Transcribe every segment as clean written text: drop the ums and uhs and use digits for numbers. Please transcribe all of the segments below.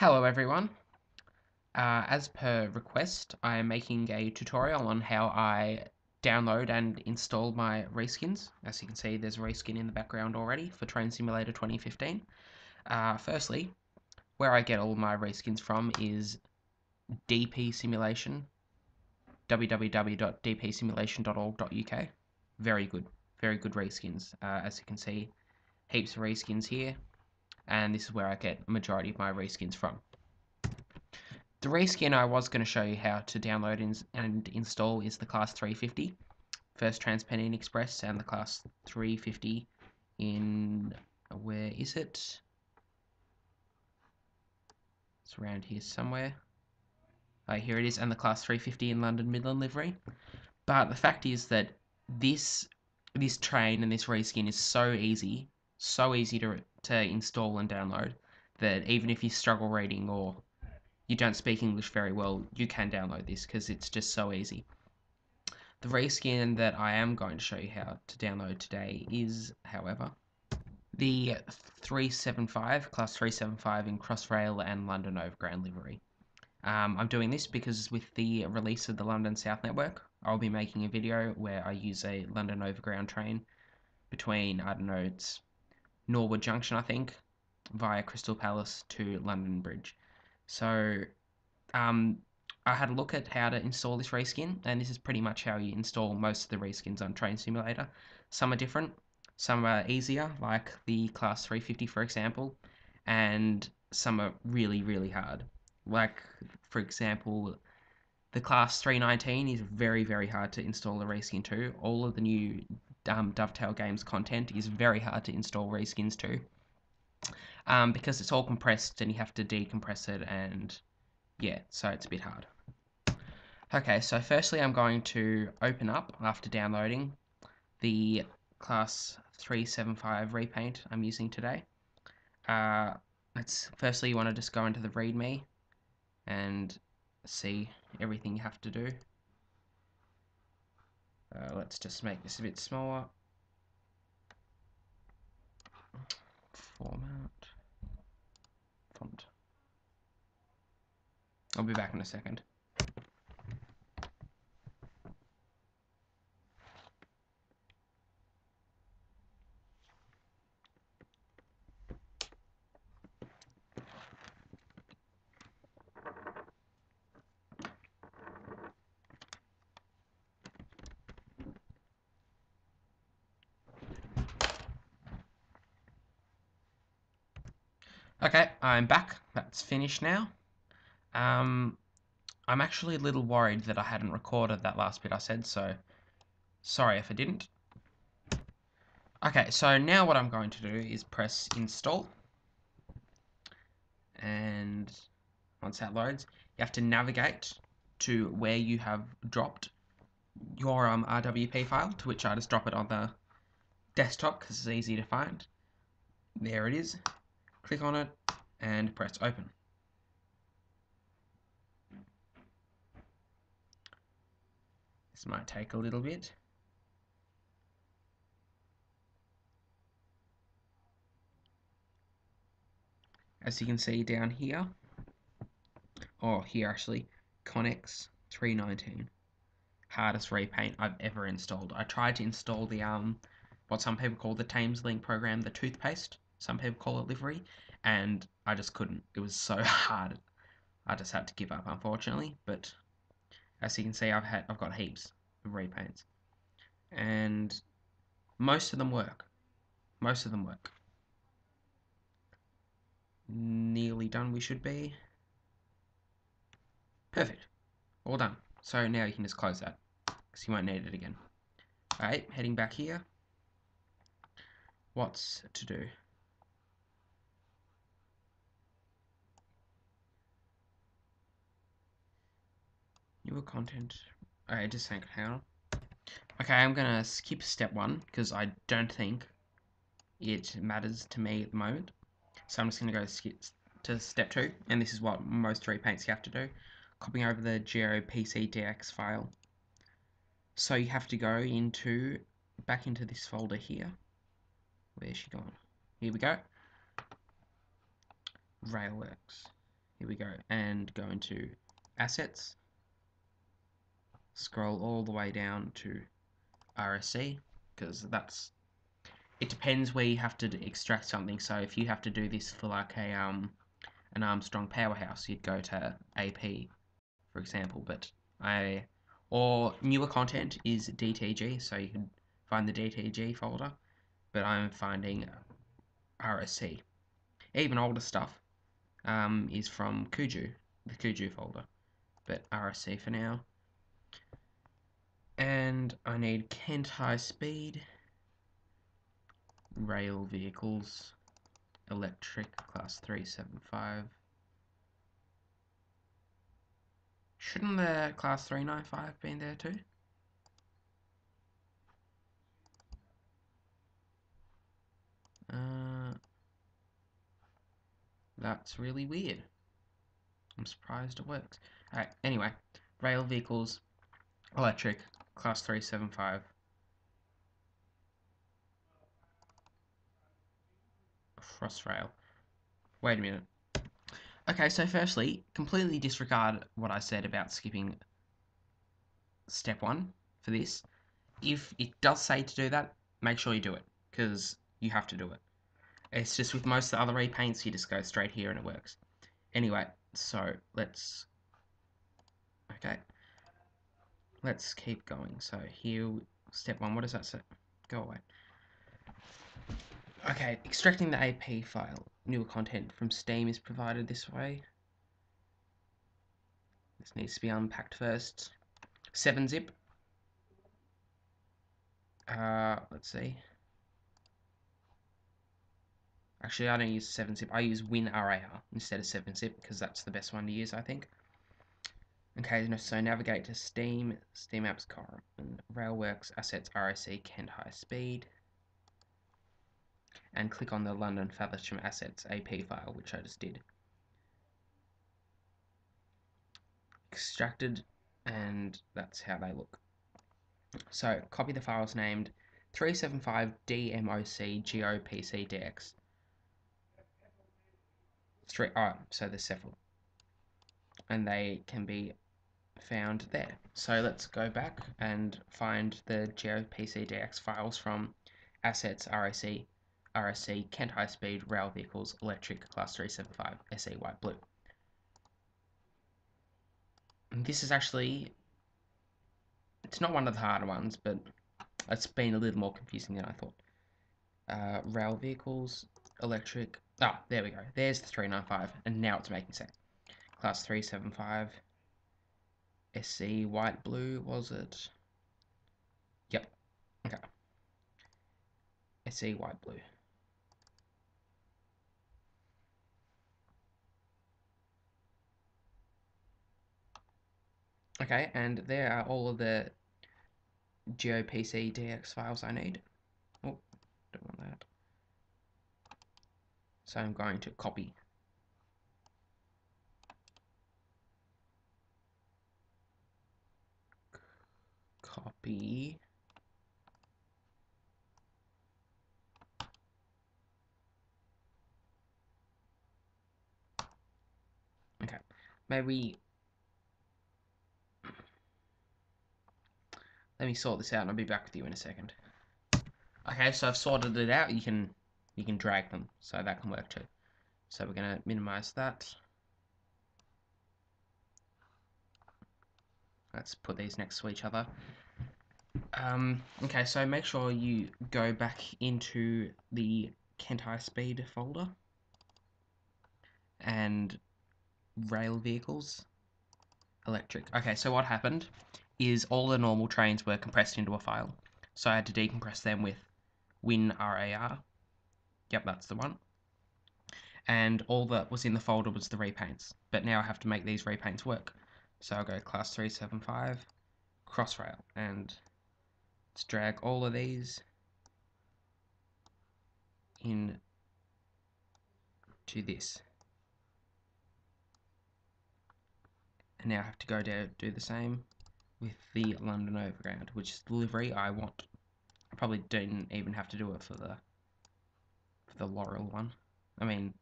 Hello everyone. As per request, I am making a tutorial on how I download and install my reskins. As you can see, there's a reskin in the background already for Train Simulator 2015. Firstly, where I get all my reskins from is DP Simulation, www.dpsimulation.org.uk. Very good reskins. As you can see, heaps of reskins here, and this is where I get a majority of my reskins from. The reskin I was going to show you how to download and install is the Class 350, First Transpennine Express, and the Class 350 in, where is it? It's around here somewhere. Here it is, and the Class 350 in London Midland livery. But the fact is that this train and this reskin is so easy to install and download, that even if you struggle reading or you don't speak English very well, you can download this because it's just so easy. The reskin that I am going to show you how to download today is, however, the 375, Class 375 in Crossrail and London Overground livery. I'm doing this because with the release of the London South Network, I'll be making a video where I use a London Overground train between, I don't know, it's Norwood Junction, I think, via Crystal Palace to London Bridge. So, I had a look at how to install this reskin, and this is pretty much how you install most of the reskins on Train Simulator. Some are different, some are easier, like the Class 350 for example, and some are really hard. Like, for example, the Class 319 is very hard to install the reskin to. All of the new Dovetail Games content is very hard to install reskins to, because it's all compressed and you have to decompress it, and yeah, so it's a bit hard. Okay, so firstly I'm going to open up, after downloading, the Class 375 repaint I'm using today. Firstly you want to just go into the README and see everything you have to do. Let's just make this a bit smaller. Format. Font. I'll be back in a second. Okay, I'm back. That's finished now. I'm actually a little worried that I hadn't recorded that last bit I said, so sorry if I didn't. Okay, so now what I'm going to do is press install, and once that loads, you have to navigate to where you have dropped your RWP file, to which I just drop it on the desktop because it's easy to find. There it is. Click on it and press open. This might take a little bit. As you can see down here, or here actually, Connex 319. Hardest repaint I've ever installed. I tried to install the what some people call the Thames Link program, the toothpaste. Some people call it livery, and I just couldn't. It was so hard. I just had to give up, unfortunately. But as you can see, I've got heaps of repaints, and most of them work. Most of them work. Nearly done. We should be. Perfect. All done. So now you can just close that, because you won't need it again. Alright, heading back here. What's to do? Newer content. Alright, just hang on. Okay, I'm gonna skip step 1 because I don't think it matters to me at the moment. So I'm just gonna go skip to step 2, and this is what most repaints you have to do. Copying over the gopcdx file. So you have to go back into this folder here. Where's she gone? Here we go. Railworks. Here we go, and go into assets, scroll all the way down to RSC, because it depends where you have to extract something. So if you have to do this for like an Armstrong powerhouse, you'd go to AP, for example. Or newer content is DTG, so you can find the DTG folder, but I'm finding RSC. Even older stuff is from Kuju, the Kuju folder, but RSC for now. And I need Kent High Speed, rail vehicles, electric, class 375. Shouldn't the class 395 be in there too? That's really weird. I'm surprised it works. Alright, anyway, rail vehicles, electric, class 375. Crossrail. Wait a minute. Okay, so firstly, completely disregard what I said about skipping step 1 for this. If it does say to do that, make sure you do it, because you have to do it. It's just with most of the other repaints, you just go straight here and it works. Anyway, so let's keep going. So here, step 1, what does that say? Go away. Okay, extracting the AP file. Newer content from Steam is provided this way. This needs to be unpacked first. 7-zip. Let's see. Actually, I don't use 7-zip. I use WinRAR instead of 7-zip because that's the best one to use, I think. Okay, so navigate to Steam, steamapps, and railworks, assets, RSC, Kent High Speed, and click on the London Faversham Assets AP file, which I just did. Extracted, and that's how they look. So copy the files named 375DMOCGOPCDX. So there's several, and they can be found there. So let's go back and find the GOPCDX files from assets, RSC, Kent High Speed, rail vehicles, electric, class 375, SE white blue. And this is actually, it's not one of the harder ones, but it's been a little more confusing than I thought. Rail vehicles, electric, there we go. There's the 395, and now it's making sense. Class 375, SC white blue, was it? Yep. Okay. SC white blue. Okay, and there are all of the GOPC.exe files I need. Oh, don't want that. So I'm going to copy. Copy. Okay, maybe let me sort this out and I'll be back with you in a second. Okay, so I've sorted it out. You can drag them, so that can work too. So we're gonna minimize that. Let's put these next to each other. Okay, so make sure you go back into the Kent High Speed folder and rail vehicles, electric. Okay, so what happened is all the normal trains were compressed into a file. So I had to decompress them with WinRAR. Yep, that's the one. And all that was in the folder was the repaints. But now I have to make these repaints work. So I'll go class 375, crossrail, and let's drag all of these in to this. And now I have to go down do the same with the London Overground, which is the livery I want. I probably didn't even have to do it for the Laurel one. I mean,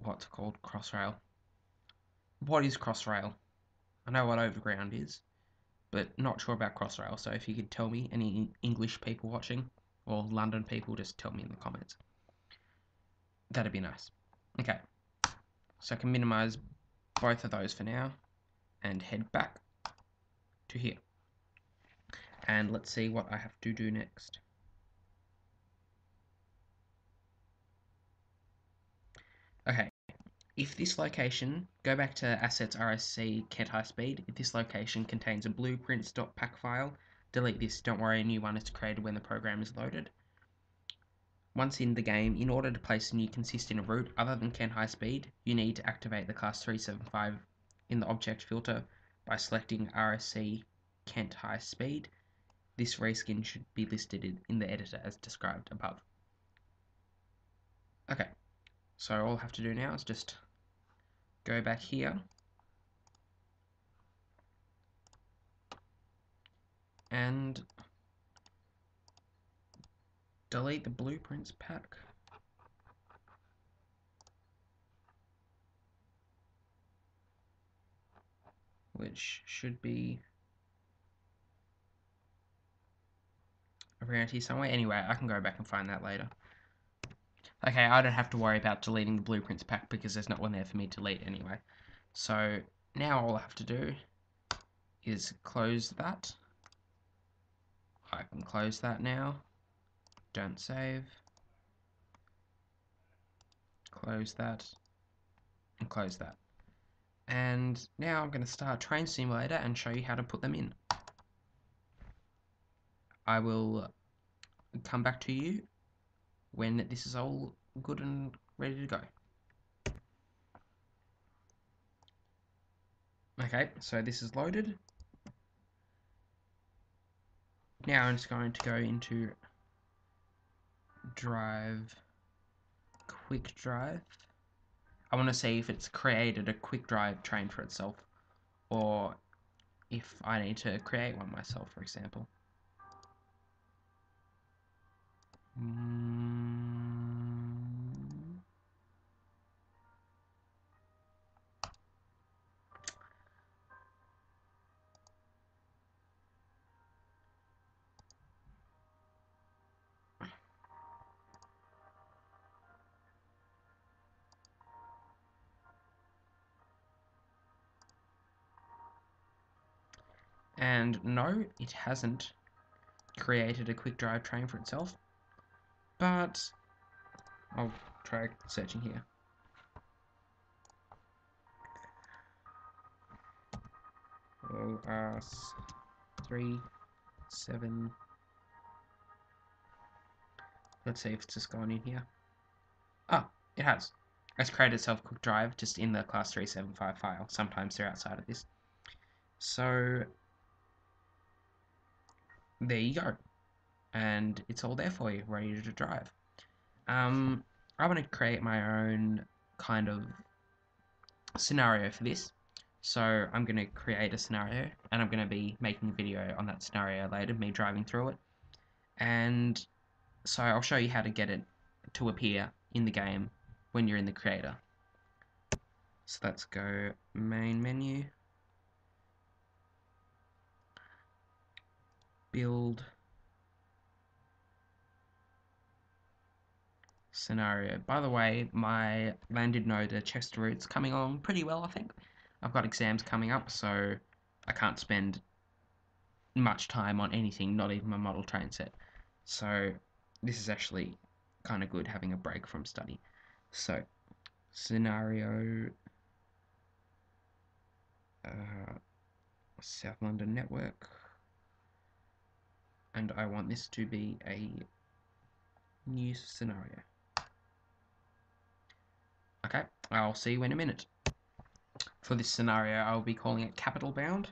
what's it called? Crossrail. what is Crossrail? I know what Overground is, but not sure about Crossrail. So if you could tell me, any English people watching, or London people, just tell me in the comments. That'd be nice. Okay, so I can minimize both of those for now, and head back to here. And let's see what I have to do next. Okay, if this location, go back to assets RSC Kent High Speed. If this location contains a blueprints.pack file, delete this. Don't worry, a new one is created when the program is loaded. Once in the game, in order to place a new consistent route other than Kent High Speed, you need to activate the class 375 in the object filter by selecting RSC Kent High Speed. This reskin should be listed in the editor as described above. Okay, so all I have to do now is just go back here and delete the blueprints pack. Which should be around here somewhere. Anyway, I can go back and find that later. Okay, I don't have to worry about deleting the blueprints pack because there's not one there for me to delete anyway. So now all I have to do is close that. I can close that now. Don't save. Close that. And close that. And now I'm going to start Train Simulator and show you how to put them in. I will come back to you when this is all good and ready to go. Okay, so this is loaded. Now I'm just going to go into Drive, Quick Drive. I want to see if it's created a quick drive train for itself, or if I need to create one myself, for example. And no, it hasn't created a quick drive train for itself, but I'll try searching here. ORS3 7. Let's see if it's just gone in here. Ah, it has. It's created itself a quick drive just in the class 375 file. Sometimes they're outside of this. So there you go. And it's all there for you, ready to drive. I want to create my own kind of scenario for this. So I'm going to create a scenario, and I'm going to be making a video on that scenario later, me driving through it. And so I'll show you how to get it to appear in the game when you're in the creator. So let's go main menu, build, scenario. By the way, my landed node Chester route's coming on pretty well, I think. I've got exams coming up, so I can't spend much time on anything, not even my model train set. So this is actually kind of good, having a break from study. So scenario, South London network, and I want this to be a new scenario. Okay, I'll see you in a minute. For this scenario, I'll be calling it Capital Bound,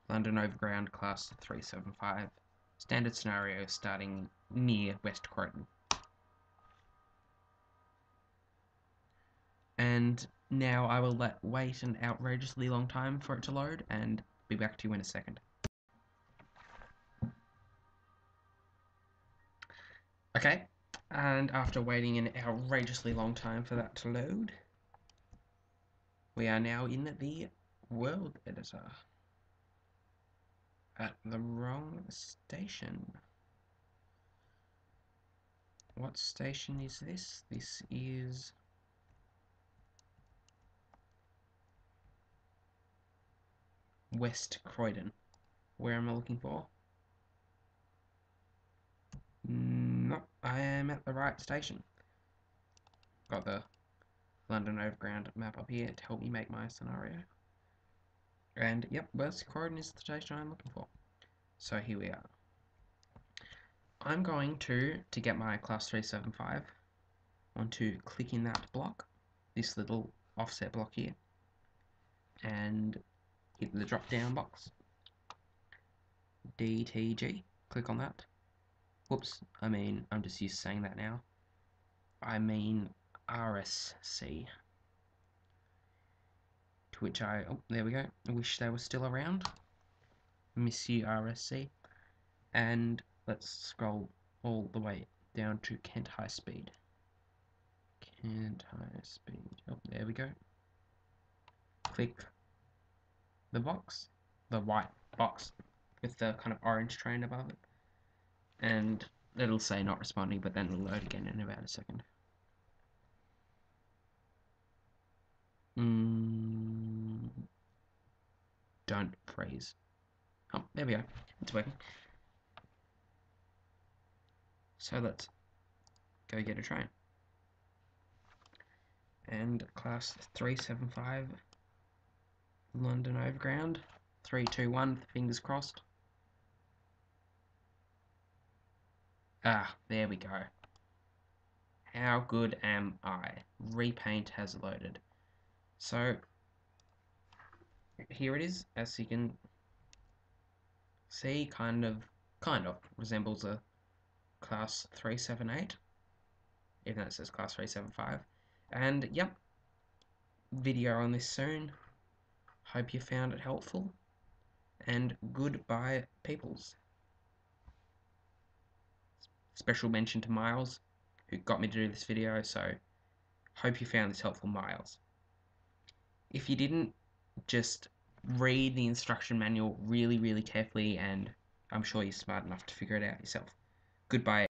London Overground Class 375, standard scenario starting near West Croydon. And now I will wait an outrageously long time for it to load and be back to you in a second. Okay, and after waiting an outrageously long time for that to load, We are now in the world editor at the wrong station. What station is this? This is West Croydon. Where am I looking for? No, I am at the right station. Got the London Overground map up here to help me make my scenario. And yep, West Croydon is the station I'm looking for. So here we are. I'm going to get my class 375, want to click in that block, this little offset block here, and hit the drop down box. DTG, click on that. Whoops, I'm just used to saying that now. I mean RSC. To which oh, there we go. I wish they were still around. Miss you, RSC. And let's scroll all the way down to Kent High Speed. Kent High Speed. Oh, there we go. Click the box, the white box with the kind of orange train above it. And it'll say not responding, but then it'll load again in about a second. Don't freeze. Oh, there we go. It's working. So let's go get a train. And class 375 London Overground. 3, 2, 1, fingers crossed. Ah, there we go. How good am I? Repaint has loaded. So here it is, as you can see, kind of resembles a class 378, even though it says class 375. And yep, video on this soon. Hope you found it helpful, and goodbye, peoples. Special mention to Miles, who got me to do this video, so hope you found this helpful, Miles. If you didn't, just read the instruction manual really, really carefully, and I'm sure you're smart enough to figure it out yourself. Goodbye.